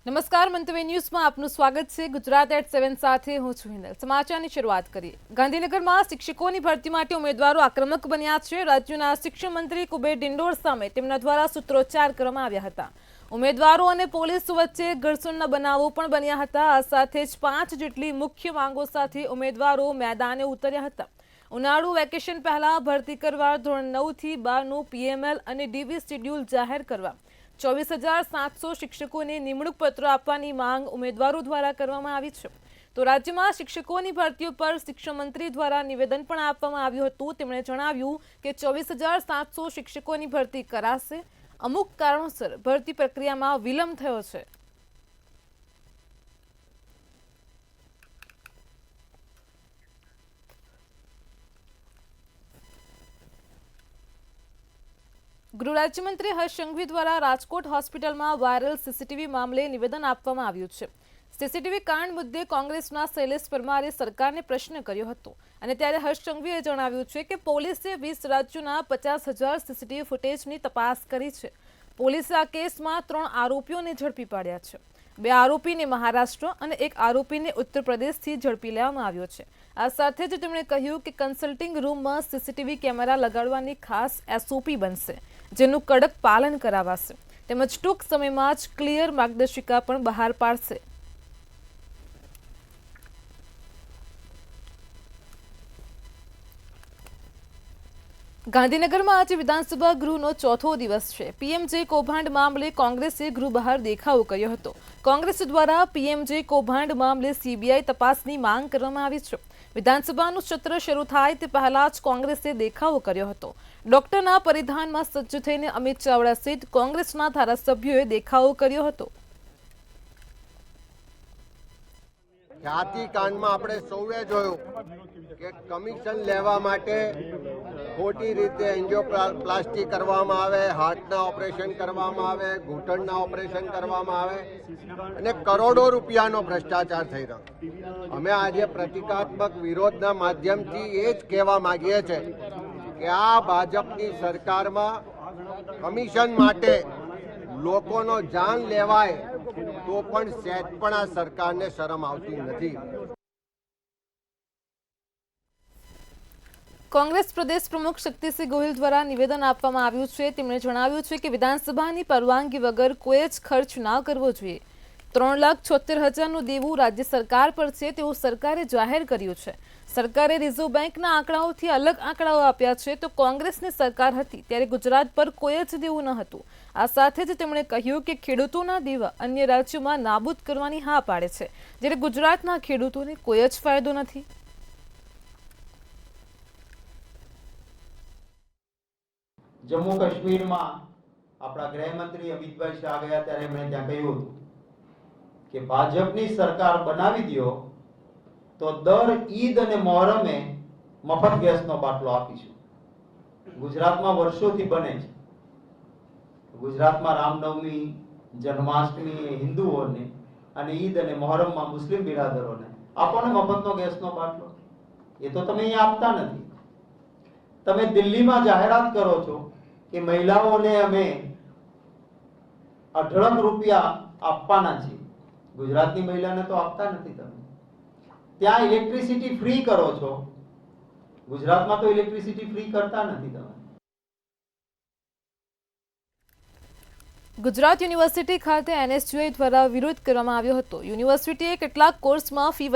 નમસ્કાર મંતવ્ય ન્યૂઝમાં આપનું સ્વાગત છે। ગુજરાત એટ 7 સાથે હું છું હિંદલ। સમાચારની શરૂઆત કરીએ। ગાંધીનગરમાં શિક્ષકોની ભરતી માટે ઉમેદવારો આક્રમક બન્યા છે। રાજ્યના શિક્ષણ મંત્રી કુબેર ડિંડોર સામે તેમના દ્વારા સૂત્રોચ્ચાર કરવામાં આવ્યા હતા। ઉમેદવારો અને પોલીસ વચ્ચે ઘર્ષણના બનાવો પણ બન્યા હતા। આ સાથે જ 5 જેટલી મુખ્ય માંગો સાથે ઉમેદવારો મેદાને ઉતર્યા હતા। ઉનાળુ વેકેશન પહેલા ભરતી કરવા ધોરણ 9 થી 12 નું પીએમએલ અને ડીવી શેડ્યુલ જાહેર કરવા 24,700 શિક્ષકોને નિમણૂક પત્ર આપવાની માંગ ઉમેદવારો દ્વારા કરવામાં આવી છે। તો રાજ્યમાં શિક્ષકોની ભરતીઓ પર શિક્ષણ મંત્રી દ્વારા નિવેદન પણ આપવામાં આવ્યું હતું। તેમણે જણાવ્યું કે 24,700 શિક્ષકોની ભરતી કરાશે। અમુક કારણોસર ભરતી પ્રક્રિયામાં વિલંબ થયો છે। ગૃહ રાજ્યમંત્રી હર્ષ સંઘવી દ્વારા રાજકોટ હોસ્પિટલમાં વાયરલ સીસીટીવી મામલે નિવેદન આપવામાં આવ્યું છે। સીસીટીવી કાંડ મુદ્દે કોંગ્રેસના શૈલેષ પરમારે સરકારને પ્રશ્ન કર્યો હતો અને ત્યારે હર્ષ સંઘવીએ જણાવ્યું છે કે પોલીસે 20 રાજ્યોના 50,000 સીસીટીવી ફૂટેજની તપાસ કરી છે। પોલીસે આ કેસમાં 3 આરોપીઓને ઝડપી પાડ્યા છે। 2 આરોપીને મહારાષ્ટ્ર અને 1 આરોપીને ઉત્તર પ્રદેશથી ઝડપી લેવામાં આવ્યો છે। આ સાથે જ તેમણે કહ્યું કે કન્સલ્ટિંગ રૂમમાં સીસીટીવી કેમેરા લગાડવાની ખાસ એસઓપી બનશે, જેનું કડક પાલન કરાવાશે તેમજ ટૂંક સમયમાં જ ક્લિયર માર્ગદર્શિકા પણ બહાર પાડશે। ગાંધીનગરમાં આજે વિધાનસભા ગૃહનો ચોથો દિવસ છે। પીએમજે કૌભાંડ મામલે કોંગ્રેસે ગૃહ બહાર દેખાવો કર્યો હતો। કોંગ્રેસ દ્વારા પીએમજે કૌભાંડ મામલે સીબીઆઈ તપાસની માંગ કરવામાં આવી છે। વિધાનસભાનું સત્ર શરૂ થાય તે પહેલા જ કોંગ્રેસે દેખાવો કર્યો હતો। ડોક્ટરના પરિધાનમાં સજ્જ થઈને અમિત ચાવડા સહિત કોંગ્રેસના ધારાસભ્યોએ દેખાવો કર્યો હતો। જાતિકાંડમાં આપણે સૌએ જોયું કે કમિશન લેવા માટે ખોટી રીતે એન્જિયોપ્લાસ્ટી કરવામાં આવે, હાર્ટના ઓપરેશન કરવામાં આવે, ઘૂંટણના ઓપરેશન કરવામાં આવે અને કરોડો રૂપિયાનો ભ્રષ્ટાચાર થઈ રહ્યો। અમે આજે પ્રતિકાત્મક વિરોધના માધ્યમથી એ જ કહેવા માંગીએ છીએ કે આ ભાજપની સરકારમાં કમિશન માટે લોકોનો જાન લેવાય તો પણ સહેજ પણ આ સરકારને શરમ આવતી નથી। કોંગ્રેસ પ્રદેશ પ્રમુખ શક્તિસિંહ ગોહિલ દ્વારા નિવેદન આપવામાં આવ્યું છે। તેમણે જણાવ્યું છે કે વિધાનસભાની પરવાનગી વગર કોઈ જ ખર્ચ ના કરવો જોઈએ। 3,76,000નું દેવું રાજ્ય સરકાર પર છે તેવું સરકારે જાહેર કર્યું છે। સરકારે રિઝર્વ બેંકના આંકડાઓથી અલગ આંકડાઓ આપ્યા છે। તો કોંગ્રેસની સરકાર હતી ત્યારે ગુજરાત પર કોઈ જ દેવું ન હતું। આ સાથે જ તેમણે કહ્યું કે ખેડૂતોના દેવા અન્ય રાજ્યોમાં નાબૂદ કરવાની હા પાડે છે, જ્યારે ગુજરાતના ખેડૂતોને કોઈ જ ફાયદો નથી। જમ્મુ કાશ્મીરમાં આપણા ગૃહમંત્રી અમિતભાઈ શાહ ગયા ત્યારે એમણે ત્યાં કહ્યું કે ભાજપની સરકાર બનાવી દો તો દર ઈદ અને મોહરમે મફત ગેસનો બાટલો આપીશું। ગુજરાતમાં વર્ષોથી બને છે। ગુજરાતમાં રામનવમી, જન્માષ્ટમી હિન્દુઓને અને ઈદ અને મોહરમમાં મુસ્લિમ બિરાદરોને આપણને મફતનો ગેસનો બાટલો, એ તો તમે અહીંયા આપતા નથી। તમે દિલ્હીમાં જાહેરાત કરો છો કે મહિલાઓને અમે અઢળક રૂપિયા આપવાના છીએ, ગુજરાતની મહિલાને તો આપતા નથી। તમે ત્યાં ઇલેક્ટ્રિસિટી ફ્રી કરો છો, ગુજરાતમાં તો ઇલેક્ટ્રિસિટી ફ્રી કરતા નથી તમે। ગુજરાત યુનિવર્સિટી ખાતે એનએસયુઆઈ દ્વારા વિરોધ કરવામાં આવ્યો હતો। યુનિવર્સિટીએ કેટલાક કોર્સમાં ફી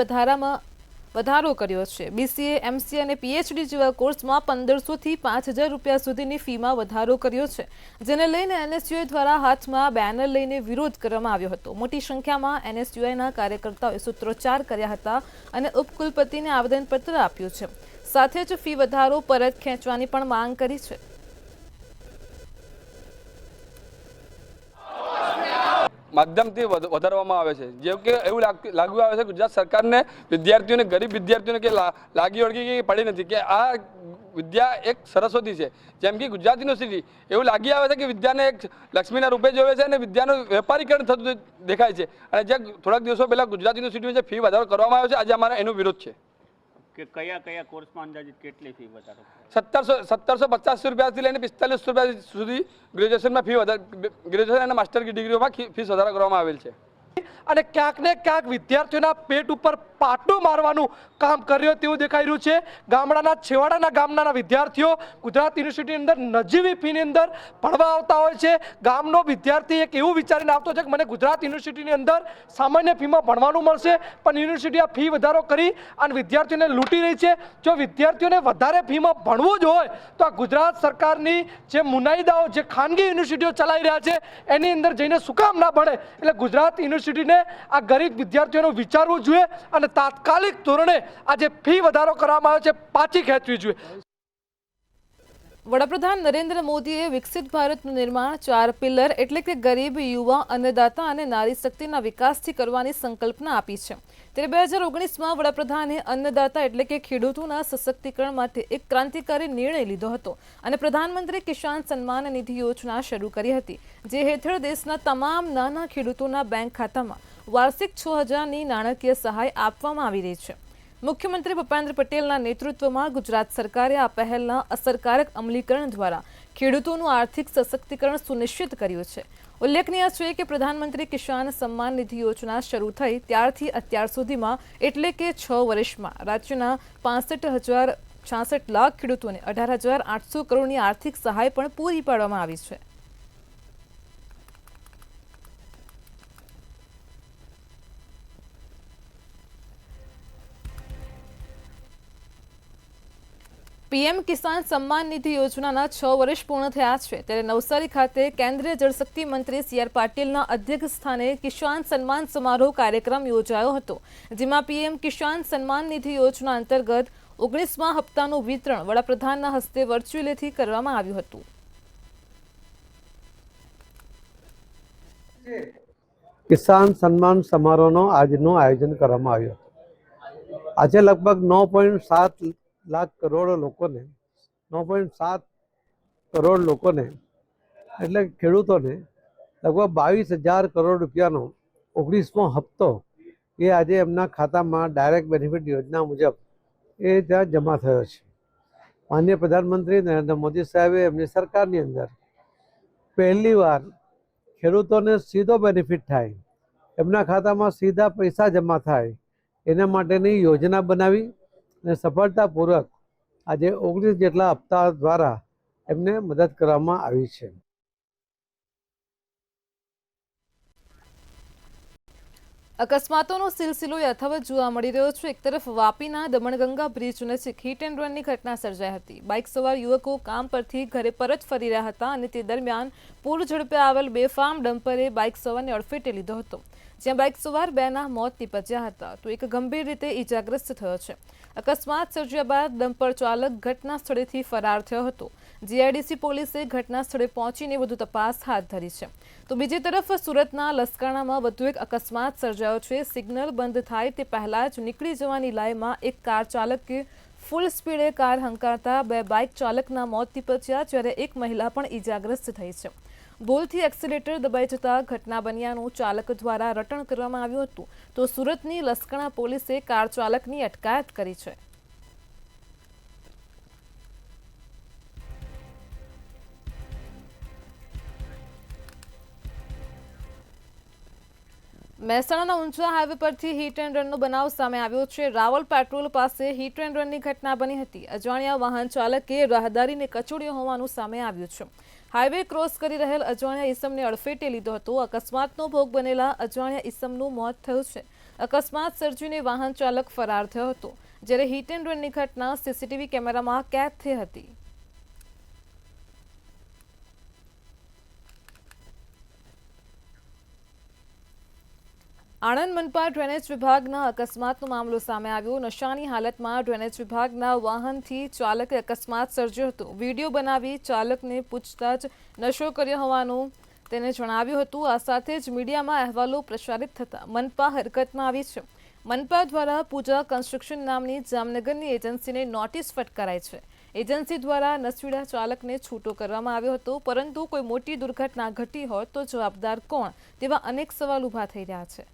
વધારો કર્યો છે। બીસીએ, એમસીએ અને પીએચડી જેવા કોર્સમાં 1,500 થી 5,000 રૂપિયા સુધીની ફીમાં વધારો કર્યો છે, જેને લઈને એનએસયુઆઈ દ્વારા હાથમાં બેનર લઈને વિરોધ કરવામાં આવ્યો હતો। મોટી સંખ્યામાં એનએસયુઆઈના કાર્યકર્તાઓએ સૂત્રોચ્ચાર કર્યા હતા અને ઉપકુલપતિને આવેદનપત્ર આપ્યું છે। સાથે જ ફી વધારો પરત ખેંચવાની પણ માંગ કરી છે। માધ્યમથી વધારવામાં આવે છે, જેમ કે એવું લાગુ આવે છે ગુજરાત સરકારને વિદ્યાર્થીઓને, ગરીબ વિદ્યાર્થીઓને કે લાગી વળગી કે પડી નથી કે આ વિદ્યા એક સરસ્વતી છે। જેમ કે ગુજરાત યુનિવર્સિટી એવું લાગી આવે છે કે વિદ્યાને એક લક્ષ્મીના રૂપે જોવે છે અને વિદ્યાનું વેપારીકરણ થતું દેખાય છે। અને જે થોડાક દિવસો પહેલા ગુજરાત યુનિવર્સિટીમાં જે ફી વધારો કરવામાં આવ્યો છે, આજે અમારો એનો વિરોધ છે। કે કયા કોર્સમાં અંદાજિત કેટલી ફી વધારો? 1750 રૂપિયાથી લઈને 45 રૂપિયા સુધી ગ્રેજ્યુએશનમાં ફી વધારો, ગ્રેજ્યુએશન અને માસ્ટર ડિગ્રીઓમાં ફીસ વધારો કરવામાં આવેલ છે। અને ક્યાંક ને ક્યાંક વિદ્યાર્થીઓના પેટ ઉપર પાટું મારવાનું કામ કર્યું તેવું દેખાઈ રહ્યું છે. ગામડાના છેવાડાના ગામના વિદ્યાર્થીઓ ગુજરાત યુનિવર્સિટીની અંદર નજીવી ફીની અંદર ભણવા આવતા હોય છે. ગામનો વિદ્યાર્થી એક એવું વિચારીને આવતો છે કે મને ગુજરાત યુનિવર્સિટીની અંદર સામાન્ય ફીમાં ભણવાનું મળશે, પણ યુનિવર્સિટી આ ફી વધારો કરી અને વિદ્યાર્થીઓને લૂંટી રહી છે. જો વિદ્યાર્થીઓને વધારે ફીમાં ભણવું જ હોય તો આ ગુજરાત સરકારની જે મુનાઈદાઓ જે ખાનગી યુનિવર્સિટીઓ ચલાવી રહ્યા છે એની અંદર જઈને શું કામ ના ભણે? એટલે ગુજરાત યુનિવર્સિટીને આ ગરીબ વિદ્યાર્થીઓનું વિચારવું જોઈએ અને તાત્કાલિક ધોરણે આ જે ફી વધારો કરવામાં આવ્યો છે પાછી ખેંચવી જોઈએ. વડાપ્રધાન નરેન્દ્ર મોદીએ વિકસિત ભારતનું નિર્માણ 4 પિલર એટલે કે ગરીબ, યુવા, અન્નદાતા અને નારી શક્તિના વિકાસથી કરવાની સંકલ્પના આપી છે. ત્યારે 2019માં વડાપ્રધાને અન્નદાતા એટલે કે ખેડૂતોના સશક્તિકરણ માટે એક ક્રાંતિકારી નિર્ણય લીધો હતો અને પ્રધાનમંત્રી કિસાન સન્માન નિધિ યોજના શરૂ કરી હતી, જે હેઠળ દેશના તમામ નાના ખેડૂતોના બેંક ખાતામાં વાર્ષિક 6,000ની નાણાકીય સહાય આપવામાં આવી રહી છે. મુખ્યમંત્રી ભૂપેન્દ્ર પટેલના નેતૃત્વમાં ગુજરાત સરકારે આ પહેલના અસરકારક અમલીકરણ દ્વારા ખેડૂતોનું આર્થિક સશક્તિકરણ સુનિશ્ચિત કર્યું છે. ઉલ્લેખનીય છે કે પ્રધાનમંત્રી કિસાન સન્માન નિધિ યોજના શરૂ થઈ ત્યારથી અત્યાર સુધીમાં એટલે કે 6 વર્ષમાં રાજ્યના 65,066 લાખ ખેડૂતોને 18,800 કરોડની આર્થિક સહાય પણ પૂરી પાડવામાં આવી છે. પીએમ કિસાન સન્માન નિધિ યોજનાના 6 વર્ષ પૂર્ણ થયા છે. ત્યારે નવસારી ખાતે કેન્દ્રીય જળશક્તિ મંત્રી CR પાટીલના અધ્યક્ષ સ્થાને કિસાન સન્માન સમારોહ કાર્યક્રમ યોજાયો હતો, જેમાં પીએમ કિસાન સન્માન નિધિ યોજના અંતર્ગત 19મા હપ્તાનું વિતરણ વડાપ્રધાનના હસ્તે વર્ચ્યુઅલીથી કરવામાં આવ્યું હતું. કિસાન સન્માન સમારોહનો આજનું આયોજન કરવામાં આવ્યું. આજે લગભગ 9.7 લાખ કરોડ લોકોને 9.7 કરોડ લોકોને એટલે ખેડૂતોને લગભગ 22,000 કરોડ રૂપિયાનો 19મો હપ્તો એ આજે એમના ખાતામાં ડાયરેક્ટ બેનિફિટ યોજના મુજબ એ ત્યાં જમા થયો છે. માનનીય પ્રધાનમંત્રી નરેન્દ્ર મોદી સાહેબે એમની સરકારની અંદર પહેલીવાર ખેડૂતોને સીધો બેનિફિટ થાય, એમના ખાતામાં સીધા પૈસા જમા થાય એના માટેની યોજના બનાવી અને સફળતાપૂર્વક આજે 19 જેટલા હપ્તા દ્વારા એમને મદદ કરવામાં આવી છે. અકસ્માતોનો સિલસિલો યથાવત જોવા મળી રહ્યો છે. એક તરફ વાપીના દમણગંગા બ્રિજ નજીક હિટ એન્ડ રનની ઘટના સર્જાઈ હતી. બાઇક સવાર યુવકો કામ પરથી ઘરે પરત ફરી રહ્યા હતા અને તે દરમિયાન પૂર ઝડપે આવેલ બેફામ ડમ્પરે બાઇક સવારને અડફેટે લીધો હતો, જ્યાં બાઇક સવાર 2ના મોત નીપજ્યા હતા તો એક ગંભીર રીતે ઈજાગ્રસ્ત થયો છે. અકસ્માત સર્જ્યા બાદ ડમ્પર ચાલક ઘટના સ્થળેથી ફરાર થયો હતો. જીઆઈડીસી પોલીસે ઘટના સ્થળે પહોંચીને વધુ તપાસ હાથ ધરી છે. તો બીજી તરફ સુરતના લસકાણામાં વધુ એક અકસ્માત સર્જાયો છે. સિગ્નલ બંધ થાય તે પહેલા જ નીકળી જવાની લાઈમાં એક કાર ચાલકે ફૂલ સ્પીડે કાર હંકારતા 2 બાઇક ચાલકના મોત નીપજ્યા, જ્યારે એક મહિલા પણ ઈજાગ્રસ્ત થઈ છે. ભૂલથી એક્સિલેટર દબાઈ જતા ઘટના બન્યાનું ચાલક દ્વારા રટણ કરવામાં આવ્યું હતું. તો સુરતની લસકાણા પોલીસે કાર ચાલકની અટકાયત કરી છે. મહેસાણાના ઊંઝા હાઈવે પરથી હિટ એન્ડ રનનો બનાવ સામે આવ્યો છે. રાવલ પેટ્રોલ પાસે હિટ એન્ડ રનની ઘટના બની હતી. અજાણ્યા વાહન ચાલકે રાહદારીને કચોડ્યો હોવાનું સામે આવ્યું છે. હાઈવે ક્રોસ કરી રહેલ અજાણ્યા ઈસમને અડફેટે લીધો હતો. અકસ્માતનો ભોગ બનેલા અજાણ્યા ઈસમનું મોત થયું છે. અકસ્માત સર્જીને વાહન ચાલક ફરાર થયો હતો, જ્યારે હિટ એન્ડ રનની ઘટના સીસીટીવી કેમેરામાં કેદ થઈ હતી. આણંદ મનપા ડ્રેનેજ વિભાગના અકસ્માતનો મામલો સામે આવ્યો. નશાની હાલતમાં ડ્રેનેજ વિભાગના વાહનથી ચાલકે અકસ્માત સર્જ્યો હતો. વિડીયો બનાવી ચાલકને પૂછતા જ નશો કર્યો હોવાનું તેને જણાવ્યું હતું. આ સાથે જ મીડિયામાં અહેવાલો પ્રસારિત થતા મનપા હરકતમાં આવી છે. મનપા દ્વારા પૂજા કન્સ્ટ્રક્શન નામની જામનગરની એજન્સીને નોટિસ ફટકારાઈ છે. એજન્સી દ્વારા નશીલા ચાલકને છૂટો કરવામાં આવ્યો હતો, પરંતુ કોઈ મોટી દુર્ઘટના ઘટી હોય તો જવાબદાર કોણ તેવા અનેક સવાલ ઊભા થઈ રહ્યા છે.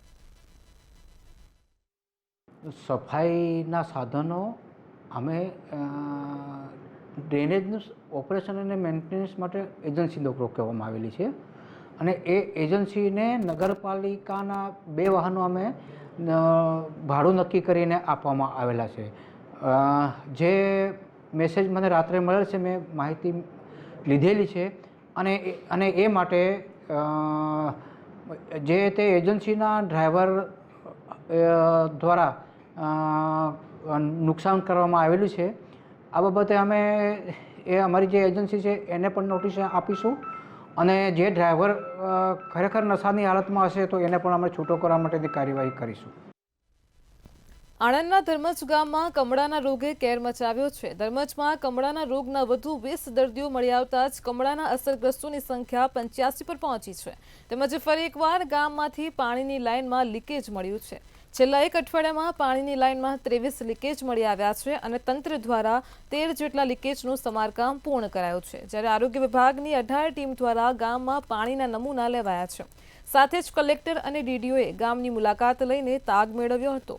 સફાઈના સાધનો અમે ડ્રેનેજનું ઓપરેશન અને મેન્ટેનન્સ માટે એજન્સી લોકો કહેવામાં આવેલી છે. અને એ એજન્સીને નગરપાલિકાના 2 વાહનો અમે ભાડું નક્કી કરીને આપવામાં આવેલા છે. જે મેસેજ મને રાત્રે મળેલ છે, મેં માહિતી લીધેલી છે અને એ માટે જે તે એજન્સીના ડ્રાઈવર દ્વારા નુકસાન કરવામાં આવેલું છે. આ બાબતે અમે અમારી જે એજન્સી છે એને પણ નોટિસ આપીશું અને જે ડ્રાઈવર ખરેખર નશાની હાલતમાં હશે તો એને પણ અમે છૂટો કરવા માટેની કાર્યવાહી કરીશું. આણંદના ધર્મજ ગામમાં કમળાના રોગે કેર મચાવ્યો છે. ધર્મજમાં કમળાના રોગના વધુ 20 દર્દીઓ મળી આવતા જ કમળાના અસરગ્રસ્તોની સંખ્યા 85 પર પહોંચી છે. તેમજ ફરી એકવાર ગામમાંથી પાણીની લાઇનમાં લીકેજ મળ્યું છે. છેલ્લા 1 અઠવાડિયામાં પાણીની લાઇનમાં 23 લીકેજ મળી આવ્યા છે અને તંત્ર દ્વારા 13 જેટલા લીકેજનું સમારકામ પૂર્ણ કરાયું છે. જ્યારે આરોગ્ય વિભાગની 18 ટીમ દ્વારા ગામમાં પાણીના નમૂના લેવાયા છે. સાથે જ કલેક્ટર અને ડીડીઓએ ગામની મુલાકાત લઈને તાગ મેળવ્યો હતો.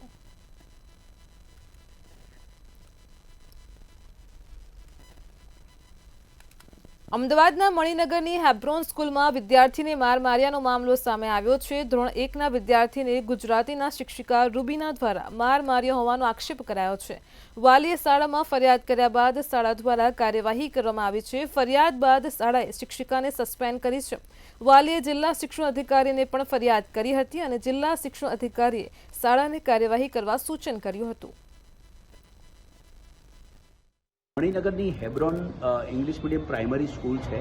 અમદાવાદના મણિનગરની હેબ્રોન સ્કૂલમાં વિદ્યાર્થીને માર માર્યાનો મામલો સામે આવ્યો છે. ધોરણ 1ના વિદ્યાર્થીને ગુજરાતીના શિક્ષિકા રૂબીના દ્વારા માર માર્યો હોવાનો આક્ષેપ કરાયો છે. વાલીએ શાળામાં ફરિયાદ કર્યા બાદ શાળા દ્વારા કાર્યવાહી કરવામાં આવી છે. ફરિયાદ બાદ શાળાએ શિક્ષિકાને સસ્પેન્ડ કરી છે. વાલીએ જિલ્લા શિક્ષણ અધિકારીને પણ ફરિયાદ કરી હતી અને જિલ્લા શિક્ષણ અધિકારીએ શાળાને કાર્યવાહી કરવા સૂચન કર્યું હતું. મણિનગરની Hebron English medium primary school છે.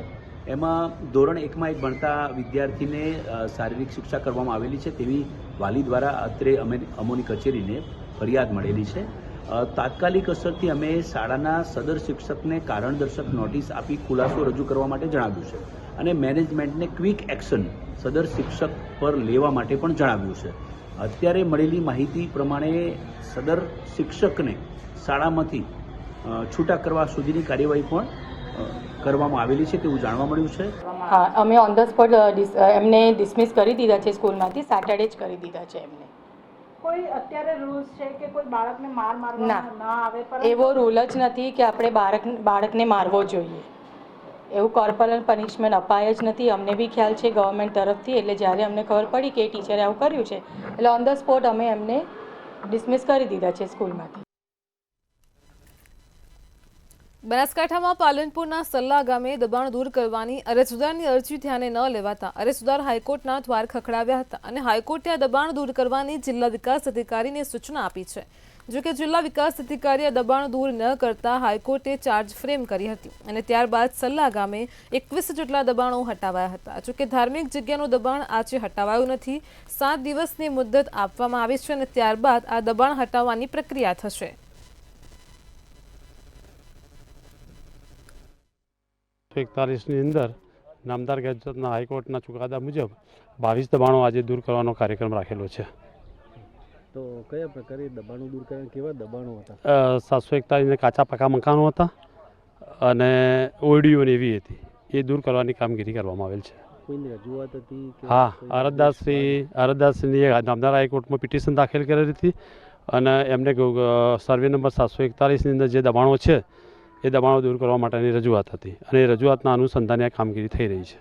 એમાં ધોરણ 1માં એક ભણતા વિદ્યાર્થીને શારીરિક શિક્ષા કરવામાં આવેલી છે તેવી વાલી દ્વારા અત્રે અમોની કચેરીને ફરિયાદ મળેલી છે. તાત્કાલિક અસરથી અમે શાળાના સદર શિક્ષકને કારણદર્શક નોટિસ આપી ખુલાસો રજૂ કરવા માટે જણાવ્યું છે અને મેનેજમેન્ટને ક્વિક એક્શન સદર શિક્ષક પર લેવા માટે પણ જણાવ્યું છે. અત્યારે મળેલી માહિતી પ્રમાણે સદર શિક્ષકને શાળામાંથી છૂટા કરવા સુધીની કાર્યવાહી પણ કરવામાં આવેલી છે તેવું જાણવા મળ્યું છે. હા, અમે ઓન ધ સ્પોટ એમને ડિસમિસ કરી દીધા છે સ્કૂલમાંથી. સેટરડે જ કરી દીધા છે એમને. કોઈ અત્યારે રૂલ્સ છે કે કોઈ બાળકને માર મારવામાં ન આવે? એવો રૂલ જ નથી કે આપણે બાળકને મારવો જોઈએ. એવું કોર્પોરલ પનિશમેન્ટ અપાય જ નથી. અમને બી ખ્યાલ છે ગવર્મેન્ટ તરફથી. એટલે જ્યારે અમને ખબર પડી કે ટીચરે આવું કર્યું છે એટલે ઓન ધ સ્પોટ અમે એમને ડિસમિસ કરી દીધા છે સ્કૂલમાંથી. બનાસકાંઠામાં પાલનપુરના સલ્લા ગામે દબાણ દૂર કરવાની અરજદારની અરજી ધ્યાને ન લેવાતા અરજદાર હાઈકોર્ટના દ્વાર ખખડાવ્યા હતા અને હાઈકોર્ટે આ દબાણ દૂર કરવાની જિલ્લા વિકાસ અધિકારીને સૂચના આપી છે. જોકે જિલ્લા વિકાસ અધિકારીએ દબાણ દૂર ન કરતા હાઈકોર્ટે ચાર્જ ફ્રેમ કરી હતી અને ત્યારબાદ સલ્લા ગામે 21 જેટલા દબાણો હટાવાયા હતા. જોકે ધાર્મિક જગ્યાનું દબાણ આજે હટાવાયું નથી. 7 દિવસની મુદ્દત આપવામાં આવી છે અને ત્યારબાદ આ દબાણ હટાવવાની પ્રક્રિયા થશે. 41ની અંદર નામદાર ગેજેટના હાઈકોર્ટના ચુકાદા મુજબ 22 દબાણો આજે દૂર કરવાનો કાર્યક્રમ રાખેલો છે. તો કયા પ્રકારે દબાણો દૂર કરવા, કેવા દબાણો હતા? 741 કાચા પાકા મકાનો હતા અને ઓરડીઓ એવી હતી. એ દૂર કરવાની કામગીરી કરવામાં આવેલ છે. કોઈની રજૂઆત હતી? હા, અરજદારશ્રીએ નામદાર હાઈકોર્ટમાં પિટિશન દાખલ કરેલી હતી અને એમને સર્વે નંબર 741ની અંદર જે દબાણો છે એ દબાણો દૂર કરવા માટેની રજૂઆત હતી અને એ રજૂઆતના અનુસંધાને આ કામગીરી થઈ રહી છે.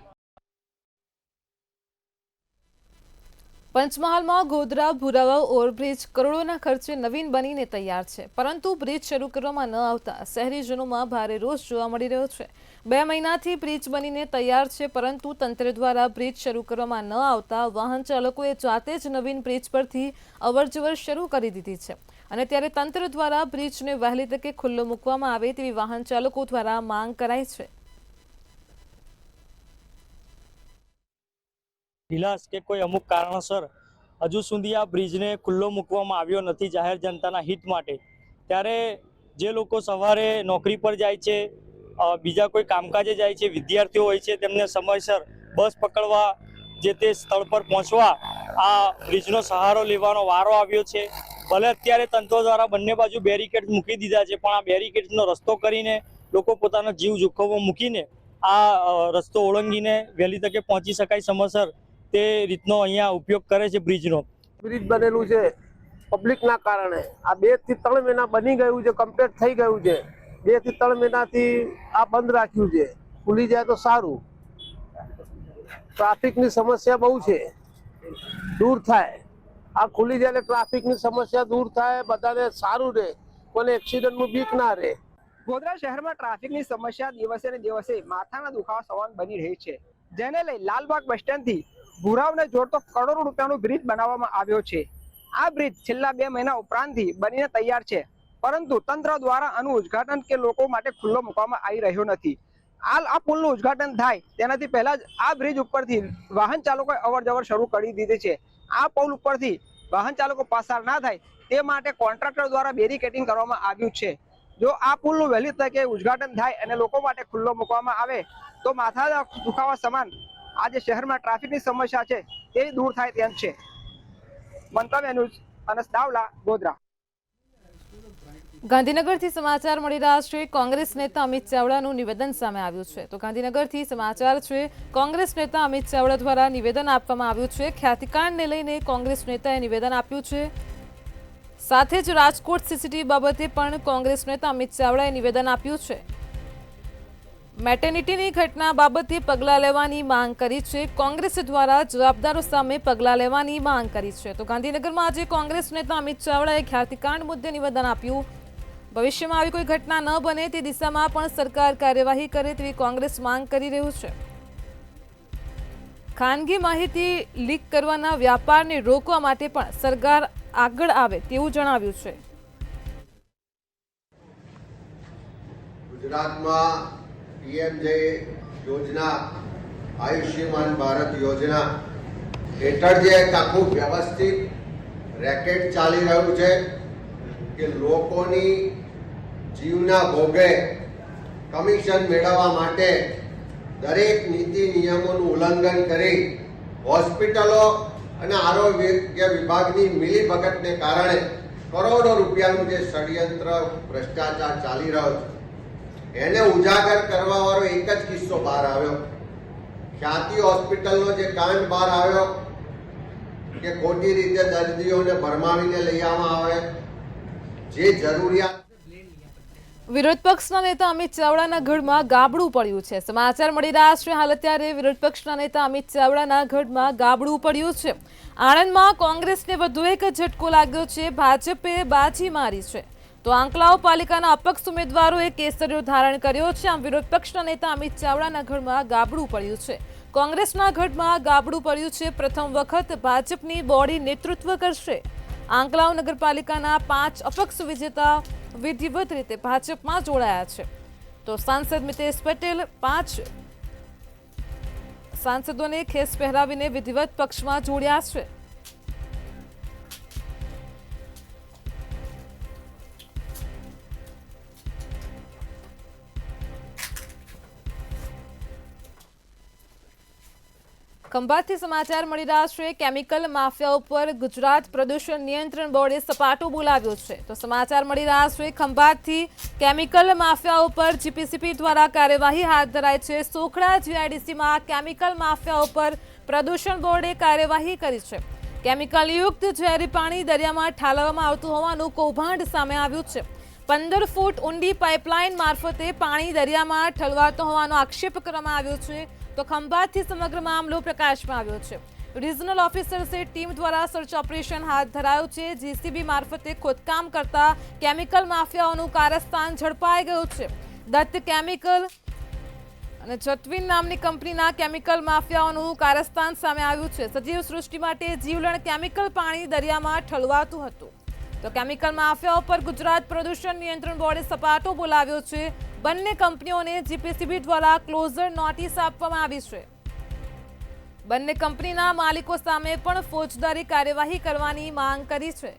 પંચમહાલમાં ગોધરા ભુરાવાવ ઓવરબ્રિજ કરોડોના ખર્ચે નવીન બનીને તૈયાર છે, પરંતુ બ્રિજ શરૂ કરવામાં ન આવતા શહેરીજનોમાં ભારે રોષ જોવા મળી રહ્યો છે. 2 મહિનાથી બ્રિજ બનીને તૈયાર છે, પરંતુ તંત્ર દ્વારા બ્રિજ શરૂ કરવામાં ન આવતા વાહન ચાલકોએ જાતે જ નવીન બ્રિજ પરથી અવરજવર શરૂ કરી દીધી છે અને ત્યારે તંત્ર દ્વારા બ્રિજને વહેલી તકે ખુલ્લો મૂકવામાં આવે તેવી વાહન ચાલકો દ્વારા માંગ કરાઈ છે. ઢીલાસ કે કોઈ અમુક કારણસર હજુ સુધી આ બ્રિજને ખુલ્લો મૂકવામાં આવ્યો નથી જાહેર જનતાના હિત માટે. ત્યારે જે લોકો સવારે નોકરી પર જાય છે, બીજા કોઈ કામકાજે જાય છે, વિદ્યાર્થીઓ હોય છે, તેમને સમયસર બસ પકડવા જે તે સ્થળ પર પહોંચવા આ બ્રિજનો સહારો લેવાનો વારો આવ્યો છે. ભલે અત્યારે તંત્ર દ્વારા બંને બાજુ બેરિકેડ મૂકી દીધા છે, પણ આ બેરિકેડનો રસ્તો કરીને લોકો પોતાનો જીવ જોખમમાં મૂકીને આ રસ્તો ઓળંગીને વહેલી તકે પહોંચી શકાય સમયસર તે રીતનો અહીંયા ઉપયોગ કરે છે બ્રિજનો. બ્રિજ બનેલું છે પબ્લિકના કારણે. આ 2 થી 3 મહિના બની ગયું છે, કમ્પ્લીટ થઈ ગયું છે. 2 થી 3 મહિનાથી આ બંધ રાખ્યું છે. ખુલી જાય તો સારું. ટ્રાફિકની સમસ્યા બહુ છે, દૂર થાય, આ ખુલી જાય એટલે ટ્રાફિકની સમસ્યા દૂર થાય, બધાને સારું રહે, કોઈને એક્સિડન્ટનું બીક ના રહે. ગોધરા શહેરમાં ટ્રાફિકની સમસ્યા દિવસે ને દિવસે માથાના દુખાવા સમાન બની રહી છે, જેને લઈ લાલબાગ બસ સ્ટેન્ડથી ભુરાવને જોડતો કરોડો રૂપિયાનો બ્રિજ બનાવવામાં આવ્યો છે. આ બ્રિજ છેલ્લા 2 મહિના ઉપરાંતથી બનીને તૈયાર છે, પરંતુ તંત્ર દ્વારા આનું ઉદ્ઘાટન કે લોકો માટે ખુલ્લો મૂકવામાં આવી રહ્યો નથી. હાલ આ પુલનું ઉદ્ઘાટન થાય તેનાથી પહેલા જ આ બ્રિજ ઉપરથી વાહન ચાલકોએ અવર જવર શરૂ કરી દીધી છે. આ પુલ ઉપરથી વાહન ચાલકો પસાર ના થાય તે માટે કોન્ટ્રાક્ટર દ્વારા બેરિકેડિંગ કરવામાં આવ્યું છે. જો આ પુલનું વહેલી તકે ઉદ્ઘાટન થાય અને લોકો માટે ખુલ્લો મૂકવામાં આવે તો માથાના દુખાવા સમાન આ જે શહેરમાં ટ્રાફિકની સમસ્યા છે તે દૂર થાય તેમ છે. મંતવ્ય ન્યૂઝ અનસ દાવલા, ગોધરા. ગાંધીનગરથી સમાચાર મળી રહ્યા છે. કોંગ્રેસ નેતા અમિત ચાવડાનું નિવેદન સામે આવ્યું છે. તો ગાંધીનગરથી સમાચાર છે. કોંગ્રેસ નેતા અમિત ચાવડા દ્વારા નિવેદન આપવામાં આવ્યું છે. ખ્યાતિકાંડને લઈને કોંગ્રેસ નેતાએ નિવેદન આપ્યું છે. સાથે જ રાજકોટ સીસીટીવી બાબતે પણ કોંગ્રેસ નેતા અમિત ચાવડાએ નિવેદન આપ્યું છે. મેટર્નિટીની ઘટના બાબતે પગલાં લેવાની માંગ કરી છે. કોંગ્રેસ દ્વારા જવાબદારો સામે પગલાં લેવાની માંગ કરી છે. તો ગાંધીનગરમાં આજે કોંગ્રેસ નેતા અમિત ચાવડાએ ખ્યાતિકાંડ મુદ્દે નિવેદન આપ્યું. ભવિષ્યમાં આવી કોઈ ઘટના ન બને તે દિશામાં પણ સરકાર કાર્યવાહી કરે તેવી કોંગ્રેસ માંગ કરી રહ્યું છે. ખાનગી માહિતી લીક કરવાના વ્યાપારને રોકવા માટે પણ સરકાર આગળ આવે તેવું જણાવ્યું છે. ગુજરાતમાં પીએમજે યોજના, આયુષ્યમાન ભારત યોજના હેઠળ જે એક આખું વ્યવસ્થિત રેકેટ ચાલી રહ્યું છે કે લોકોની જીવના ભોગે કમિશન મેળવવા માટે દરેક નીતિ નિયમોનું ઉલ્લંઘન કરી હોસ્પિટલો અને આરોગ્ય વિભાગની મિલીભગતને કારણે કરોડો રૂપિયાનું જે ષડયંત્ર ભ્રષ્ટાચાર ચાલી રહ્યો છે એને ઉજાગર કરવા વાળો એક જ કિસ્સો બહાર આવ્યો. ખ્યાતિ હોસ્પિટલનો જે કાંડ બહાર આવ્યો કે ખોટી રીતે દર્દીઓને ભરમાવીને લઈ આવવામાં આવે, જે જરૂરિયાત. વિરોધ પક્ષના નેતા અમિત ચાવડાના ગઢમાં ગાબડું પડ્યું છે. સમાચાર મળી રહ્યા છે. હાલ અત્યારે વિરોધ પક્ષના નેતા અમિત ચાવડાના ગઢમાં ગાબડું પડ્યું છે. આણંદમાં કોંગ્રેસને વધુ એક ઝટકો લાગ્યો છે. ભાજપે બાજી મારી છે તો આંકલાવ પાલિકાના અપક્ષ ઉમેદવારોએ કેસરીઓ ધારણ કર્યો છે. આમ વિરોધ પક્ષના નેતા અમિત ચાવડાના ગઢમાં ગાબડું પડ્યું છે. કોંગ્રેસના ગઢમાં ગાબડું પડ્યું છે. પ્રથમ વખત ભાજપની બોડી નેતૃત્વ કરશે. આંકલાવ નગરપાલિકાના 5 અપક્ષ વિજેતા વિધિવત રીતે ભાજપમાં જોડાયા છે. તો સાંસદ મિતેશ પટેલ 5 સાંસદોને ખેસ પહેરાવીને વિધિવત પક્ષમાં જોડ્યા છે. ખંભાતથી સમાચાર મળી રહ્યા છે. કેમિકલ માફિયા ઉપર ગુજરાત પ્રદૂષણ નિયંત્રણ બોર્ડે સપાટો બોલાવ્યો છે. તો સમાચાર મળી રહ્યા છે. ખંભાતથી કેમિકલ માફિયા ઉપર જીપીસીબી દ્વારા કાર્યવાહી હાથ ધરાઈ છે. સોખડા જીઆઈડીસીમાં કેમિકલ માફિયા ઉપર પ્રદૂષણ બોર્ડે કાર્યવાહી કરી છે. કેમિકલયુક્ત ઝેરી પાણી દરિયામાં ઠાલવવામાં આવતું હોવાનું કૌભાંડ સામે આવ્યું છે. 15 ફૂટ ઊંડી પાઇપલાઇન મારફતે પાણી દરિયામાં ઠલવાતો હોવાનો આક્ષેપ કરવામાં આવ્યો છે. તો ખંભાતથી સમગ્ર મામલો પ્રકાશમાં આવ્યો છે. રિજનલ ઓફિસર્સે ટીમ દ્વારા સર્ચ ઓપરેશન હાથ ધરાયું છે. જીસીબી મારફતે ખોદકામ કરતા કેમિકલ માફિયાઓનું કારસ્તાન ઝડપાઈ ગયું છે. દત્ત કેમિકલ અને જતવિન નામની કંપનીના કેમિકલ માફિયાઓનું કારસ્તાન સામે આવ્યું છે. સજીવ સૃષ્ટિ માટે જીવલેણ કેમિકલ પાણી દરિયામાં ઠલવાતું હતું. તો કેમિકલ માફિયાઓ પર ગુજરાત પ્રદૂષણ નિયંત્રણ બોર્ડે સપાટો બોલાવ્યો છે. બંને કંપનીઓને જીપીસીબી દ્વારા ક્લોઝર નોટિસ આપવામાં આવી છે. બંને કંપનીના માલિકો સામે પણ ફોજદારી કાર્યવાહી કરવાની માંગ કરી છે.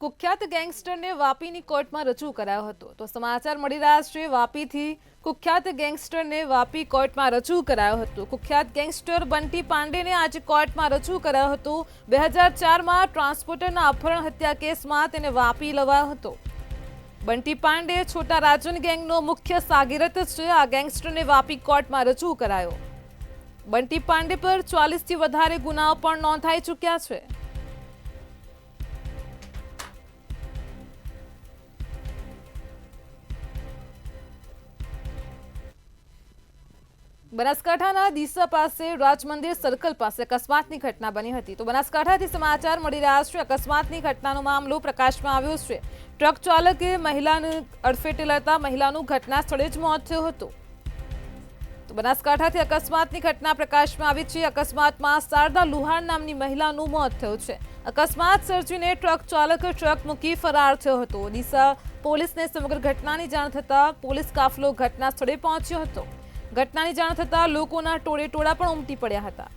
કુખ્યાત ગેંગસ્ટરને વાપીની કોર્ટમાં રજૂ કરાયો હતો. તો સમાચાર મળી રહ્યા છે. વાપીથી કુખ્યાત ગેંગસ્ટરને વાપી કોર્ટમાં રજૂ કરાયો હતો. કુખ્યાત ગેંગસ્ટર બંટી પાંડેને આજે કોર્ટમાં રજૂ કરાયો હતો. 2004માં ટ્રાન્સપોર્ટરના અપહરણ હત્યા કેસમાં તેને વાપી લવાયો હતો. બંટી પાંડે છોટા રાજન ગેંગનો મુખ્ય સાગીરત છે. આ ગેંગસ્ટરને વાપી કોર્ટમાં રજૂ કરાયો. બંટી પાંડે પર 40થી વધારે ગુનાઓ પણ નોંધાઈ ચૂક્યા છે. બનાસકાંઠાના ડીસા પાસે રાજ મંદિર સર્કલ પાસે અકસ્માતની ઘટના બની હતી. તો બનાસકાંઠાથી સમાચાર મળી રહ્યા છે. અકસ્માતની ઘટનાનો મામલો પ્રકાશમાં આવ્યો છે. ટ્રક ચાલકે મહિલાને અડફેટે લેતા મહિલાનું ઘટના સ્થળે જ મોત થયું હતું. તો બનાસકાંઠાથી અકસ્માતની ઘટના પ્રકાશમાં આવી છે. અકસ્માતમાં શારદા લુહાર નામની મહિલાનું મોત થયું છે. અકસ્માત સર્જીને ટ્રક ચાલક ટ્રક મૂકી ફરાર થયો હતો. ડીસા પોલીસને સમગ્ર ઘટનાની જાણ થતાં પોલીસ કાફલો ઘટના સ્થળે પહોંચ્યો હતો. ઘટનાની જાણ થતાં લોકોના ટોળે ટોળા પણ ઉમટી પડ્યા હતા.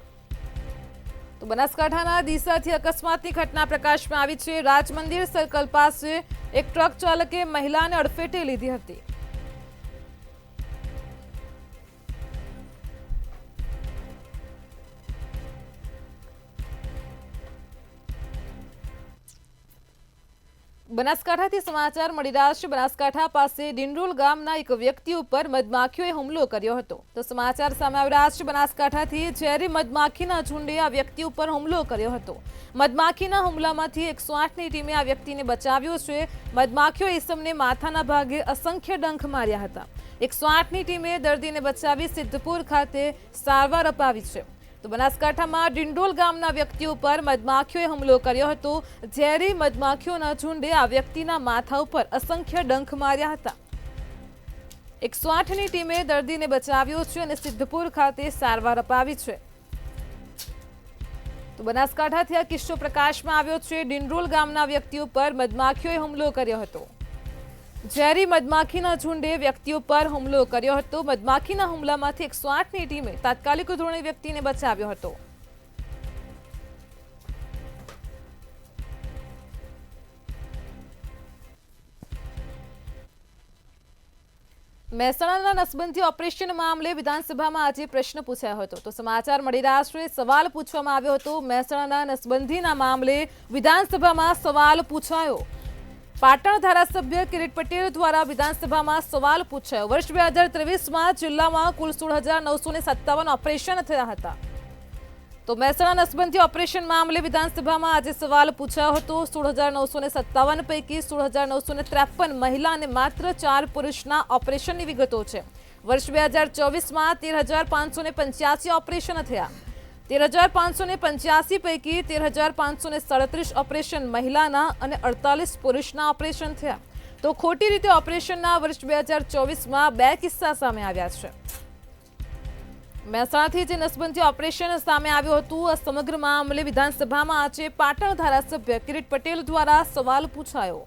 તો બનાસકાંઠાના ડીસાથી અકસ્માતની ઘટના પ્રકાશમાં આવી છે. રાજ મંદિર સર્કલ પાસે એક ટ્રક ચાલકે મહિલાને અડફેટે લીધી હતી. બનાસકાંઠાથી સમાચાર મળી રહ્યા છે. બનાસકાંઠા પાસે ડિંડોલ ગામના એક વ્યક્તિ ઉપર મધમાખીઓએ હુમલો કર્યો હતો. તો સમાચાર સામે આવી રહ્યા છે. બનાસકાંઠાથી ઝેરી મધમાખીના ઝુંડે આ વ્યક્તિ ઉપર હુમલો કર્યો હતો. મધમાખીના હુમલામાંથી 108ની ટીમે આ વ્યક્તિને બચાવ્યો છે. મધમાખીઓ ઈસમને માથાના ભાગે અસંખ્ય ડંખ માર્યા હતા. 108ની ટીમે દર્દીને બચાવી સિદ્ધપુર ખાતે સારવાર અપાવી છે. તો બનાસકાંઠામાં ડિંડોલ ગામના વ્યક્તિ ઉપર મધમાખીઓએ હુમલો કર્યો હતો. ઝેરી મધમાખીઓના ઝુંડે આ વ્યક્તિના માથા ઉપર અસંખ્ય ડંખ માર્યા હતા. 108ની ટીમે દર્દીને બચાવ્યો છે અને સિદ્ધપુર ખાતે સારવાર અપાવી છે. તો બનાસકાંઠાથી આ કિસ્સો પ્રકાશમાં આવ્યો છે. ડિંડોલ ગામના વ્યક્તિ ઉપર મધમાખીઓએ હુમલો કર્યો હતો. ઝેરી મધમાખીના ઝુંડે વ્યક્તિ ઉપર હુમલો કર્યો હતો. મધમાખીના હુમલામાંથી 108ની ટીમે તાત્કાલિક ધોરણે વ્યક્તિને બચાવ્યો હતો. મહેસાણાના નસબંધી ઓપરેશન મામલે વિધાનસભામાં આજે પ્રશ્ન પૂછાયો હતો. તો સમાચાર મળી રહ્યા છે. સવાલ પૂછવામાં આવ્યો હતો. મહેસાણાના નસબંધીના મામલે વિધાનસભામાં સવાલ પૂછાયો. પાટણ ધારાસભ્ય કિરીટ પટેલ દ્વારા વિધાનસભામાં સવાલ પૂછાયો. વર્ષ 2023માં જિલ્લામાં કુલ 16,957 ઓપરેશન થયા હતા. તો મહેસાણા નસબંધી ઓપરેશન મામલે વિધાનસભામાં આજે સવાલ પૂછાયો હતો. 16,957 પૈકી 16,953 મહિલા અને માત્ર 4 પુરુષના ઓપરેશનની વિગતો છે. વર્ષ 2024માં 13,585 ઓપરેશન થયા. 13,585 પૈકી 13,537 ઓપરેશન મહિલાના અને 48 પુરુષના ઓપરેશન થયા. તો ખોટી રીતે ઓપરેશનના વર્ષ 2024માં 2 કિસ્સા સામે આવ્યા છે. મહેસાણાથી જે નસબંધી ઓપરેશન સામે આવ્યું હતું, આ સમગ્ર મામલે વિધાનસભામાં આજે પાટણ ધારાસભ્ય કિરીટ પટેલ દ્વારા સવાલ પૂછાયો.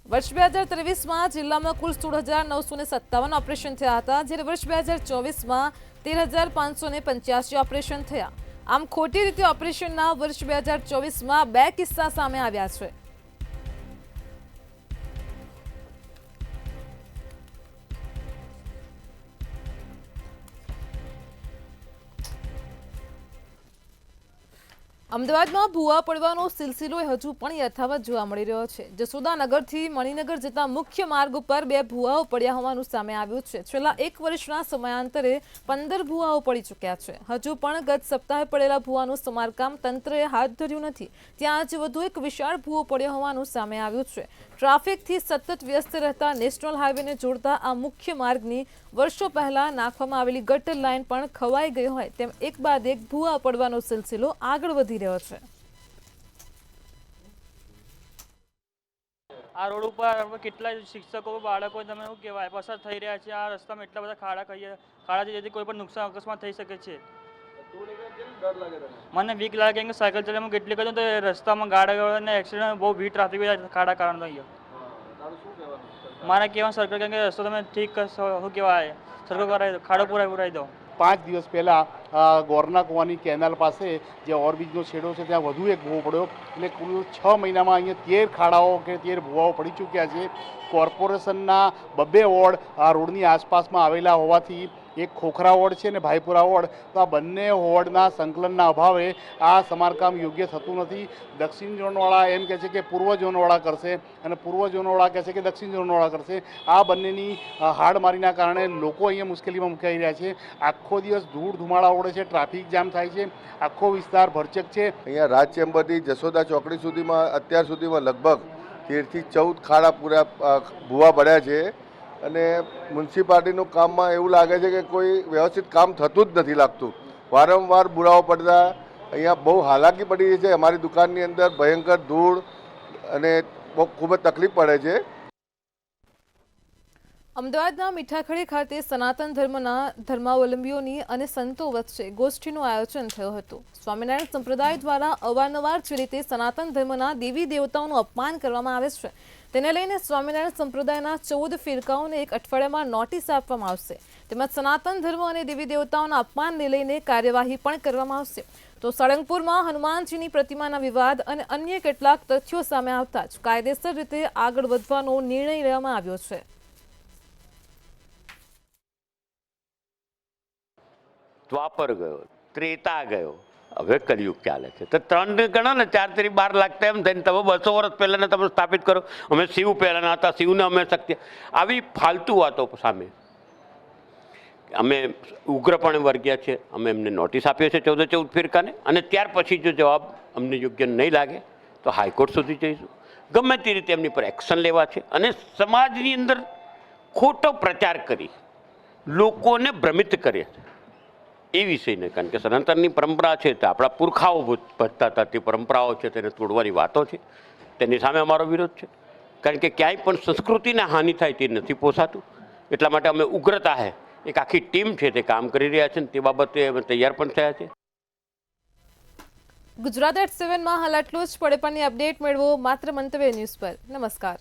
વર્ષ 2023માં જિલ્લામાં કુલ 16,957 ઓપરેશન થયા હતા, જ્યારે વર્ષ 2024માં 13,585 ઓપરેશન થયા. આમ ખોટી રીતે ઓપરેશનના વર્ષ 2024માં 2 કિસ્સા સામે આવ્યા છે. અમદાવાદમાં ભૂવા પડવાનો સિલસિલો હજુ પણ યથાવત જોવા મળી રહ્યો છે. જસોદાનગરથી મણિનગર જતા મુખ્ય માર્ગ ઉપર 2 ભૂવાઓ પડ્યા હોવાનું સામે આવ્યું છે. છેલ્લા 1 વર્ષના સમયાંતરે 15 ભૂવાઓ પડી ચૂક્યા છે. હજુ પણ ગત સપ્તાહે પડેલા ભૂવાનું સમારકામ તંત્રએ હાથ ધર્યું નથી. ત્યાં આજે વધુ એક વિશાળ ભૂવો પડ્યો હોવાનું સામે આવ્યું છે. ટ્રાફિકથી સતત વ્યસ્ત રહેતા નેશનલ હાઈવેને જોડતા આ મુખ્ય માર્ગની વર્ષો પહેલા નાખવામાં આવેલી ગટર લાઇન પણ ખવાઈ ગઈ હોય તેમ એક બાદ એક ભૂવા પડવાનો સિલસિલો આગળ વધી રહ્યો છે. આ રોડ ઉપર કેટલા શિક્ષકો બાળકો તમે શું કહેવાય પસાર થઈ રહ્યા છે. આ રસ્તામાં એટલા બધા ખાડા છે જેથી કોઈ પણ નુકસાન અકસ્માત થઈ શકે છે. મને બીક લાગે કે સાયકલ ચલાવવામાં કેટલી કરું તો રસ્તામાં ગાડા એક્સિડન્ટ બહુ ભીડ ટ્રાફિક ખાડા કારણ મારે કહેવાનું સરકાર કે રસ્તો તમે ઠીક કરશો શું કહેવાય સરકાર કરાવી દો ખાડો પુરાઈ દો. 5 દિવસ પહેલાં ગોરના કુવાની કેનાલ પાસે જે ઓવરબ્રિજનો છેડો છે ત્યાં વધુ એક ભૂવો પડ્યો. એટલે કુલ 6 મહિનામાં અહીંયા 13 ખાડાઓ કે 13 ભૂવાઓ પડી ચૂક્યા છે. કોર્પોરેશનના 2 વોર્ડ આ રોડની આસપાસમાં આવેલા હોવાથી એક ખોખરા વોર્ડ છે અને ભાઈપુરા વોર્ડ, તો આ બંને વોર્ડના સંકલનના અભાવે આ સમારકામ યોગ્ય થતું નથી. દક્ષિણ ઝોનવાળા એમ કહે છે કે પૂર્વ ઝોનવાળા કરશે અને પૂર્વ ઝોનવાળા કહે છે કે દક્ષિણ ઝોનવાળા કરશે. આ બંનેની હાડમારીના કારણે લોકો અહીંયા મુશ્કેલીમાં મુકાઈ રહ્યા છે. આખો દિવસ ધૂળ ધુમાડા ઉડે છે, ટ્રાફિક જામ થાય છે, આખો વિસ્તાર ભરચક છે. અહીંયા રાજ ચેમ્બરથી જસોદા ચોકડી સુધીમાં અત્યાર સુધીમાં લગભગ 13 થી 14 ખાડા પૂરા ભૂવા પડ્યા છે. અને મ્યુનિસિપાલિટીનું કામમાં એવું લાગે છે કે કોઈ વ્યવસ્થિત કામ થતું જ નથી લાગતું. વારંવાર બુરાવો પડતા અહીંયા બહુ હાલાકી પડી રહી છે. અમારી દુકાનની અંદર ભયંકર ધૂળ અને બહુ ખૂબ જ તકલીફ પડે છે. અમદાવાદના મીઠાખડી ખાતે સનાતન ધર્મના ધર્માવલંબીઓની અને સંતો વચ્ચે ગોષ્ઠીનું આયોજન થયું હતું. સ્વામિનારાયણ સંપ્રદાય દ્વારા અવારનવાર જે રીતે સનાતન ધર્મના દેવી દેવતાઓનું અપમાન કરવામાં આવે છે, તેને લઈને સ્વામિનારાયણ સંપ્રદાયના 14 ફિરકાઓને એક અઠવાડિયામાં નોટિસ આપવામાં આવશે. તેમજ સનાતન ધર્મ અને દેવી દેવતાઓના અપમાનને લઈને કાર્યવાહી પણ કરવામાં આવશે. તો સાળંગપુરમાં હનુમાનજીની પ્રતિમાના વિવાદ અને અન્ય કેટલાક તથ્યો સામે આવતા જ કાયદેસર રીતે આગળ વધવાનો નિર્ણય લેવામાં આવ્યો છે. દ્વાપર ગયો, ત્રેતા ગયો, હવે કલયુગ ચાલે છે. તો 3 ગણો ને 4 × 12 લાગતા એમ થઈને તમે 200 વર્ષ પહેલાને તમે સ્થાપિત કરો. અમે શિવ પહેલાના હતા, શિવને અમે શક્તિ. આવી ફાલતુ વાતો સામે અમે ઉગ્રપણે વર્ગ્યા છે. અમે એમને નોટિસ આપીએ છીએ 14 ફિરકાને, અને ત્યાર પછી જો જવાબ અમને યોગ્ય નહીં લાગે તો હાઈકોર્ટ સુધી જઈશું. ગમે તે રીતે એમની પર એક્શન લેવા છે. અને સમાજની અંદર ખોટો પ્રચાર કરી લોકોને ભ્રમિત કરે છે એ વિષયને, કારણ કે સનાતનની પરંપરા છે તો આપણા પુરખાઓ ભજતા હતા, તે પરંપરાઓ છે તેને તોડવાની વાતો છે. તેની સામે અમારો વિરોધ છે, કારણ કે ક્યાંય પણ સંસ્કૃતિને હાનિ થાય તે નથી પોસાતું. એટલા માટે અમે ઉગ્રતા હે એક આખી ટીમ છે તે કામ કરી રહ્યા છે, તે બાબતે અમે તૈયાર પણ થયા છે. ગુજરાત એટ 7 માં હાલ આટલું જ. પડે પણની અપડેટ મેળવો માત્ર મંતવ્ય ન્યૂઝ પર. નમસ્કાર.